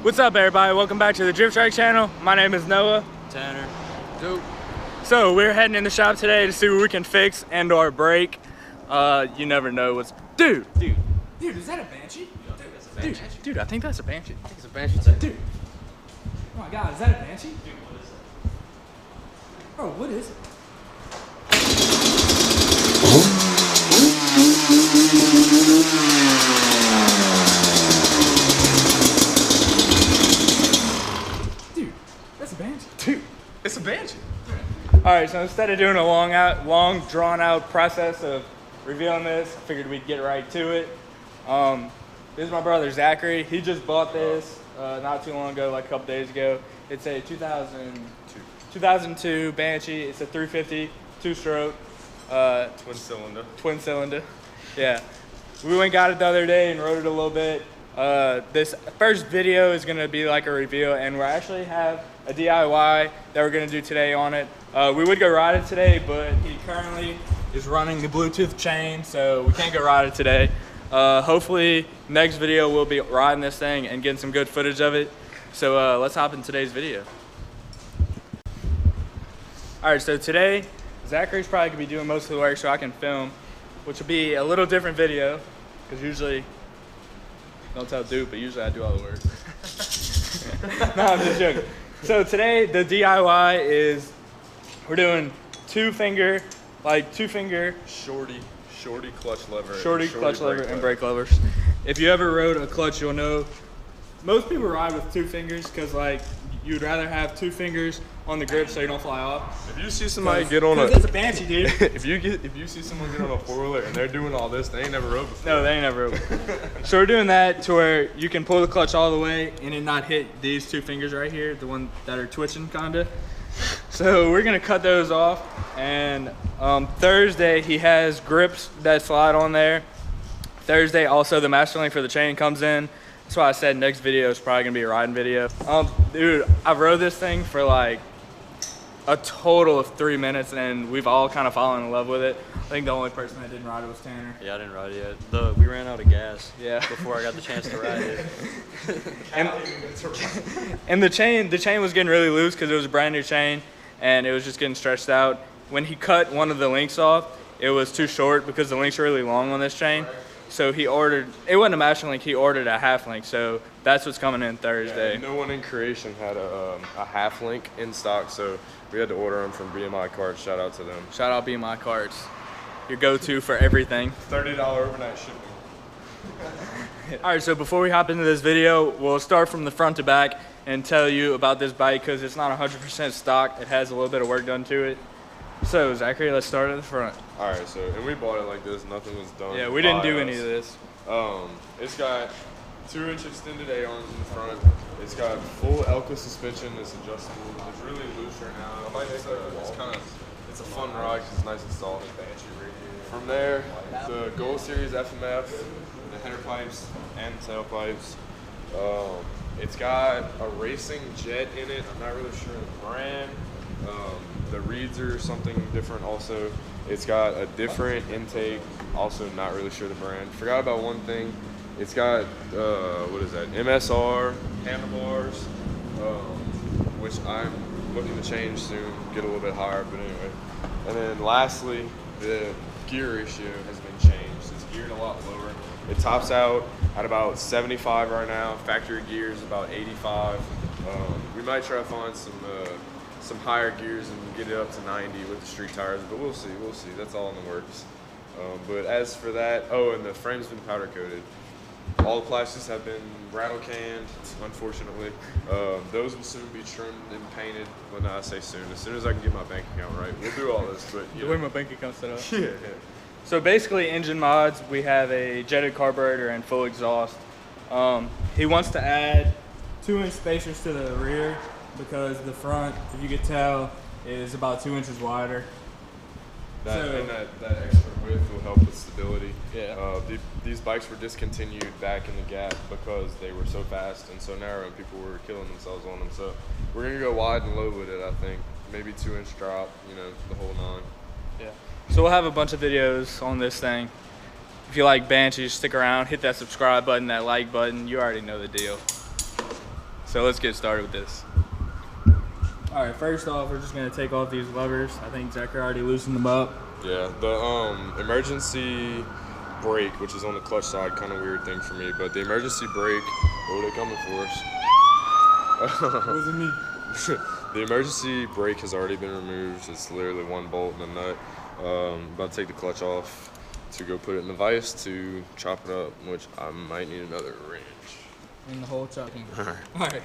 What's up, everybody? Welcome back to the Drift Track channel. My name is Noah. Tanner. Dope. So we're heading in the shop today to see what we can fix and or break. You never know what's... Dude, is that a Banshee? Dude, I think that's a Banshee. I think it's a Banshee too. Dude. Oh my God, is that a Banshee? Dude, what is it? Bro, what is it? Dude, that's a Banshee. Dude, it's a Banshee. Alright, so instead of doing a long drawn out process of revealing this, I figured we'd get right to it. This is my brother Zachary. He just bought this not too long ago, like a couple days ago. It's a 2002 Banshee. It's a 350 two-stroke. Twin cylinder. Yeah. We went and got it the other day and rode it a little bit. This first video is gonna be like a review, and we actually have a DIY that we're gonna do today on it. We would go ride it today, but he currently is running the Bluetooth chain, so we can't go ride it today. Hopefully next video we'll be riding this thing and getting some good footage of it. So let's hop in today's video. Alright, so today Zachary's probably gonna be doing most of the work so I can film, which will be a little different video, because usually, don't tell dude, but usually I do all the work. No, I'm just joking. So today the DIY is, we're doing two finger shorty clutch lever, and brake levers. If you ever rode a clutch, you'll know most people ride with two fingers because like you'd rather have two fingers on the grip so you don't fly off. If you see somebody get on it's a Banshee, dude. if you see someone get on a four-wheeler and they're doing all this, they ain't never rode before. No, they ain't never rode. So we're doing that to where you can pull the clutch all the way and it not hit these two fingers right here, the one that are twitching kinda. So we're gonna cut those off, and Thursday he has grips that slide on there. Thursday also the master link for the chain comes in. That's why I said next video is probably gonna be a riding video. Dude, I rode this thing for like a total of 3 minutes, and we've all kind of fallen in love with it. I think the only person that didn't ride it was Tanner. Yeah, I didn't ride it yet. We ran out of gas. Yeah. Before I got the chance to ride it. And the chain was getting really loose because it was a brand new chain, and it was just getting stretched out. When he cut one of the links off, it was too short because the links are really long on this chain. So he ordered, it wasn't a master link, he ordered a half link. So that's what's coming in Thursday. Yeah, no one in creation had a half link in stock, so we had to order them from BMI Cards. Shout out to them. Shout out BMI Cards. Your go-to for everything. $30 overnight shipping. All right, so before we hop into this video, we'll start from the front to back and tell you about this bike because it's not 100% stock. It has a little bit of work done to it. So Zachary, let's start at the front. All right, so, and we bought it like this, nothing was done. Yeah, we didn't do any of this. It's got 2-inch extended A-arms in the front. It's got full Elka suspension. It's adjustable. It's really loose right now. It's a fun ride because it's nice and soft. From there, the Gold Series FMF, the header pipes and tailpipes. It's got a racing jet in it. I'm not really sure the brand. The reeds are something different also. It's got a different intake, also not really sure the brand. Forgot about one thing. It's got, what is that, MSR handlebars, which I'm looking to change soon, get a little bit higher, but anyway. And then lastly, the gear ratio has been changed. It's geared a lot lower. It tops out at about 75 right now. Factory gear is about 85. We might try to find some higher gears and get it up to 90 with the street tires, but we'll see. That's all in the works. But as for that, oh, and the frame's been powder coated. All the plastics have been rattle canned, unfortunately. Those will soon be trimmed and painted. Well, no, I say soon. As soon as I can get my bank account right, we'll do all this. But The way my bank account set up. Yeah. So basically, engine mods, we have a jetted carburetor and full exhaust. He wants to add 2-inch spacers to the rear because the front, if you could tell, is about 2 inches wider. That extra width will help with stability. Yeah. These bikes were discontinued back in the Gap because they were so fast and so narrow and people were killing themselves on them. So we're going to go wide and low with it, I think. Maybe 2-inch drop, the whole nine. Yeah. So we'll have a bunch of videos on this thing. If you like Banshee, stick around, hit that subscribe button, that like button. You already know the deal. So let's get started with this. All right, first off, we're just gonna take off these levers. I think Zachary already loosened them up. Yeah, the emergency brake, which is on the clutch side, kind of weird thing for me, but the emergency brake, oh, they're coming for us. Wasn't me. The emergency brake has already been removed. It's literally one bolt and a nut. About to take the clutch off to go put it in the vise to chop it up, which I might need another wrench. In the whole chopping. All right. All right.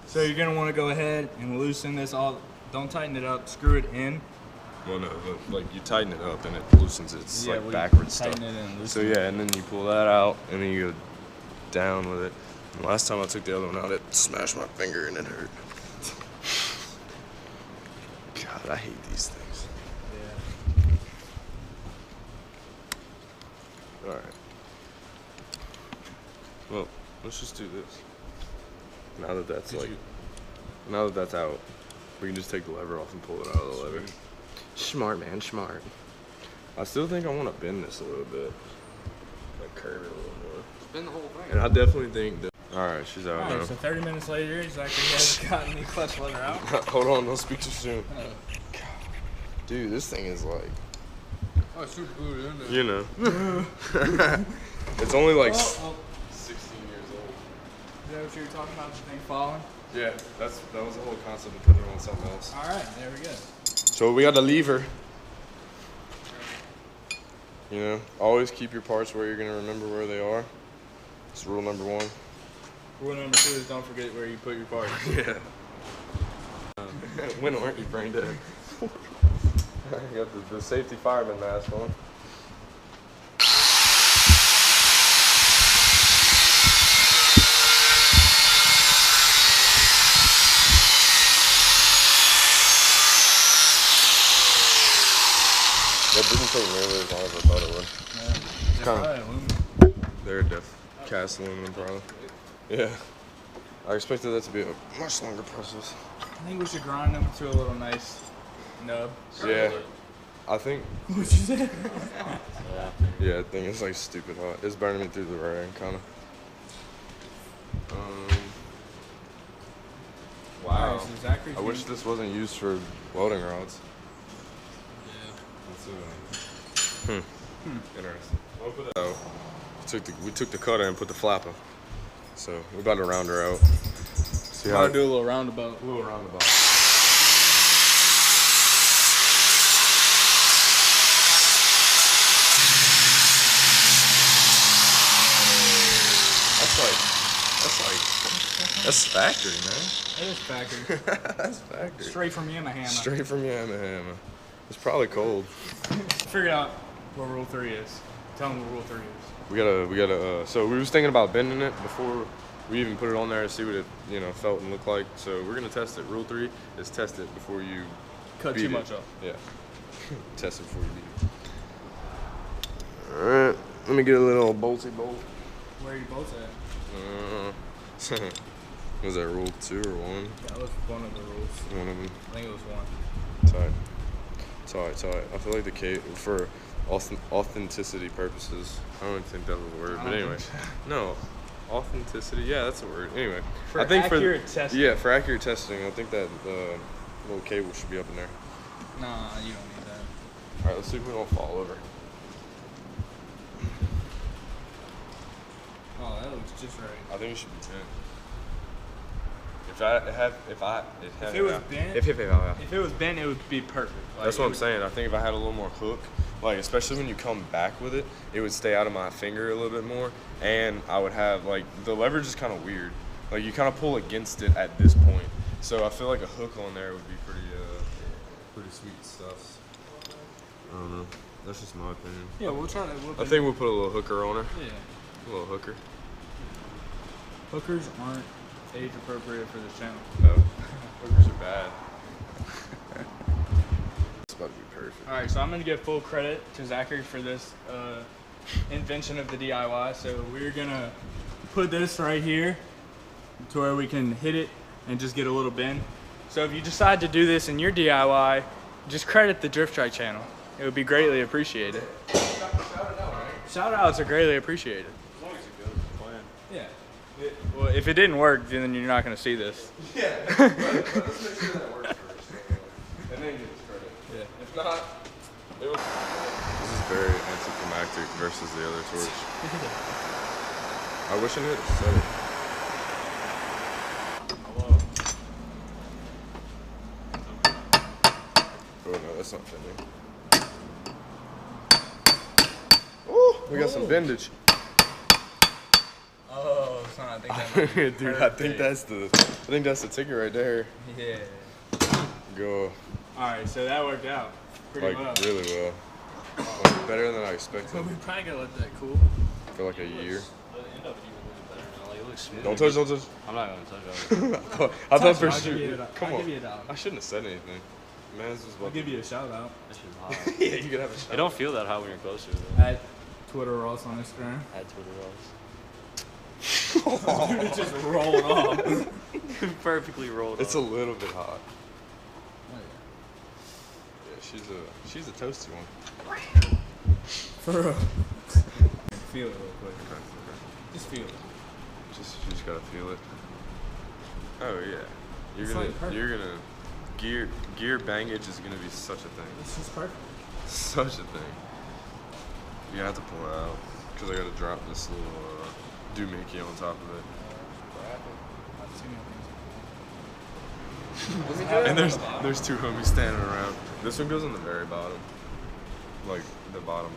So you're gonna want to go ahead and loosen this all. Don't tighten it up. Screw it in. Well, no, but, like you tighten it up and it loosens it. It's like we backwards stuff. tighten it and loosen So it. yeah, and then you pull that out and then you go down with it. And last time I took the other one out, it smashed my finger and it hurt. God, I hate these things. Yeah. All right. Well, let's just do this. Now that that's out, we can just take the lever off and pull it out of the lever. Smart, man, smart. I still think I want to bend this a little bit, like curve it a little more. Spin the whole thing. And I definitely think that. All right, she's out All now. right. So 30 minutes later, Zachary hasn't gotten the clutch lever out. Hold on, don't speak too soon. Oh. God. Dude, this thing is like, Oh, it's super glued in there. you know. It's only like 16 years old. Is that what you were talking about? The thing falling? Yeah, that was the whole concept of putting it on something else. All right, there we go. So we got the lever. You know, always keep your parts where you're gonna remember where they are. It's rule number 1. Rule number 2 is don't forget where you put your parts. Yeah. When aren't you brain dead? You got the safety fireman mask on. That didn't take nearly as long as I thought it would. Yeah. Kinda. Aluminum. They're cast aluminum, probably. Yeah. I expected that to be a much longer process. I think we should grind them to a little nice nub. Yeah. I think. What'd you say? Yeah, I think it's like stupid hot. It's burning me through the rear end, kind of. Wow. Alright, so Zachary's I wish this wasn't used for welding rods. Yeah. Interesting. So, we took the cutter and put the flapper. So we're about to round her out. See I'll do a little roundabout. A little roundabout. That's factory, man. That is factory. That's factory. Straight from Yamaha. Straight from Yamaha. It's probably cold. Figure out what rule 3 is. Tell them what rule 3 is. We gotta. So we was thinking about bending it before we even put it on there to see what it, felt and looked like. So we're gonna test it. Rule 3 is test it before you Cut beat too it. much off. Yeah. Test it before you beat it. All right. Let me get a little bolty bolt. Where are you both at? Was that rule 2 or 1? That was one of the rules. One of them. I think it was 1. Tight. I feel like the cable for authenticity purposes. I don't even think that was a word, but anyway. No, authenticity. Yeah, that's a word. Anyway, For I think accurate testing. Yeah, for accurate testing, I think that little cable should be up in there. Nah, you don't need that. All right, let's see if we don't fall over. Oh, that looks just right. I think it should be 10. If If it was bent, it would be perfect. Like, That's what I'm saying. I think if I had a little more hook, like especially when you come back with it, it would stay out of my finger a little bit more, and I would have like the leverage is kind of weird. Like you kind of pull against it at this point, so I feel like a hook on there would be pretty sweet stuff. I don't know. That's just my opinion. Yeah, we'll try to. I think we'll put a little hooker on her. Yeah. A little hooker. Hookers aren't age appropriate for this channel. No, hookers are bad. It's about to be perfect. All right, so I'm gonna give full credit to Zachary for this invention of the DIY. So we're gonna put this right here to where we can hit it and just get a little bend. So if you decide to do this in your DIY, just credit the Drift Track channel. It would be greatly appreciated. Shout it out, right? Shout outs are greatly appreciated. As long as it goes to plan. Yeah. Well, if it didn't work, then you're not going to see this. Yeah, let's make sure that works first. And then get his credit. Yeah. If not, it was. This is very anticlimactic versus the other torch. I wish I knew it said it. Oh no, that's not bending. Oh, we got some bendage. Oh, son, I think that Dude, I think that's the ticket right there. Yeah. Go. Alright, so that worked out pretty well. Like really well. Like, better than I expected But we probably gotta let that cool. for like a year. The end of it even looks better now. Like, it looks smooth. Don't touch, don't touch. I'm not gonna touch it. I thought for I'll give you sure. a- Come I'll on. give you a dollar. I shouldn't have said anything. Man's was I'll about give you a shout out. This shit's hot. Yeah, you could have a shot. It don't feel that hot when you're closer. Though. At Twitter or else on Instagram. Add Twitter rolls. Dude, it just rolled off. Perfectly rolled. It's a off. little bit hot. Yeah, she's a toasty one. For real. Feel it real quick. Just feel it. You just gotta feel it. Oh yeah, It's like perfect. you're gonna gear bangage is gonna be such a thing. It's just perfect. Such a thing. You have to pull it out because I gotta drop this little doohickey on top of it. And there's two homies standing around. This one goes on the very bottom, like the bottom.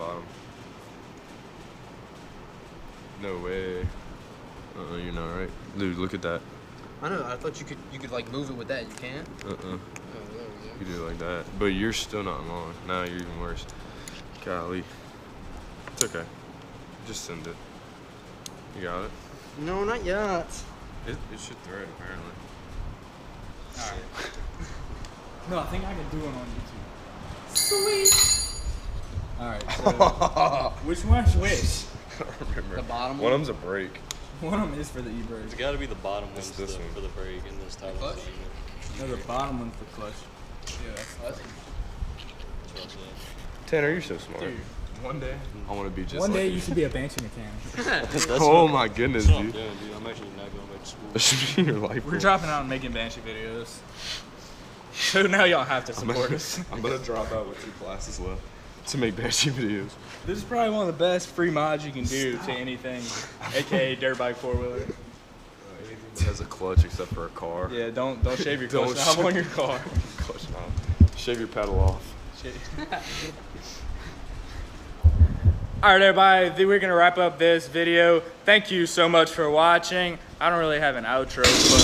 No way. You're not right, dude. Look at that. I know. I thought you could like move it with that. You can't. Oh, there we You do it like that, but you're still not long. Now you're even worse. Golly. It's okay. Just send it. You got it? go. No, not yet. It should thread apparently. Alright. No, I think I can do it on YouTube. Sweet. Alright, so which one's which? I don't remember. The bottom One one? of them's a brake. One of them is for the e-brake. It's gotta be the bottom It's ones this one. for the brake and this top clutch? one's No, the bottom one's the clutch. Yeah, that's Tanner, you're so smart. Dude, one day. I want to be just One like day you. you should be a Banshee mechanic. Oh my goodness, That's what I'm dude. doing, dude. I'm actually not going back to school. That should be your life. We're goal. dropping out and making Banshee videos. So now y'all have to I'm support gonna, us. I'm gonna drop out with 2 classes left to make Banshee videos. This is probably one of the best free mods you can do to anything, aka dirt bike 4-wheeler. Anything that has a clutch except for a car. Yeah, don't shave your Don't clutch knob shave- on your car. Clutch knob. Shave your pedal off. Alright everybody, I think we're gonna wrap up this video. Thank you so much for watching. I don't really have an outro, but